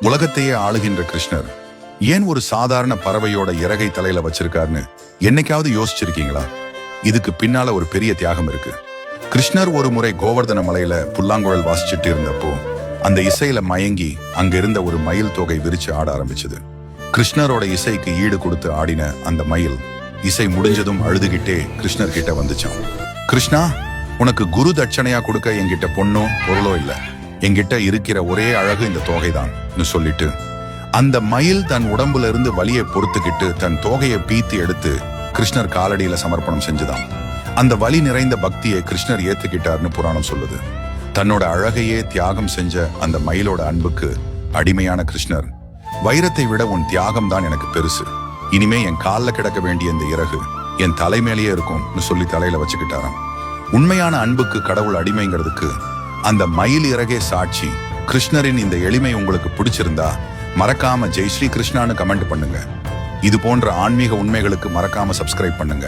உலகத்தையே ஆளுகின்ற கிருஷ்ணர் ஏன் ஒரு சாதாரண பறவையோட இறகை தலையில வச்சிருக்காருன்னு என்னைக்காவது யோசிச்சிருக்கீங்களா? இதுக்கு பின்னால ஒரு பெரிய தியாகம் இருக்கு. கிருஷ்ணர் ஒரு முறை கோவர்தன மலையில புல்லாங்குழல் வாசிச்சுட்டு இருந்தப்போ அந்த இசையில மயங்கி அங்க இருந்த ஒரு மயில் தொகை விரிச்சு ஆட ஆரம்பிச்சது. கிருஷ்ணரோட இசைக்கு ஈடு கொடுத்து ஆடின அந்த மயில் இசை முடிஞ்சதும் அழுதுகிட்டே கிருஷ்ணர் கிட்ட வந்துச்சான். கிருஷ்ணா, உனக்கு குரு தட்சணையா கொடுக்க என்கிட்ட பொண்ணோ பொருளோ இல்ல, என்கிட்ட இருக்கிற ஒரே அழகு இந்த தொகைதான் சொல்லிட்டு அந்த மயில் தன் உடம்புல இருந்து வலியை பொறுத்துக்கிட்டு தன் தோகையை பீத்தி எடுத்து கிருஷ்ணர் காலடியில சமர்ப்பணம் செஞ்சுதான். அந்த வலி நிறைந்த பக்தியை கிருஷ்ணர் ஏத்துக்கிட்டார்னு புராணம் சொல்லுது. தன்னோட அழகையே தியாகம் செஞ்ச அந்த மயிலோட அன்புக்கு அடிமையான கிருஷ்ணர், வைரத்தை விட உன் தியாகம் தான் எனக்கு பெருசு, இனிமே என் காலில் கிடக்க வேண்டிய இந்த இறகு என் தலைமையிலேயே இருக்கும்னு சொல்லி தலையில வச்சுக்கிட்டாராம். உண்மையான அன்புக்கு கடவுள் அடிமைங்கிறதுக்கு அந்த மயில் இறகே சாட்சி. கிருஷ்ணரின் இந்த எளிமை உங்களுக்கு பிடிச்சிருந்தா மறக்காம ஜெய் ஸ்ரீ கிருஷ்ணான்னு கமெண்ட் பண்ணுங்க. இது போன்ற ஆன்மீக உண்மைகளுக்கு மறக்காம சப்ஸ்கிரைப் பண்ணுங்க.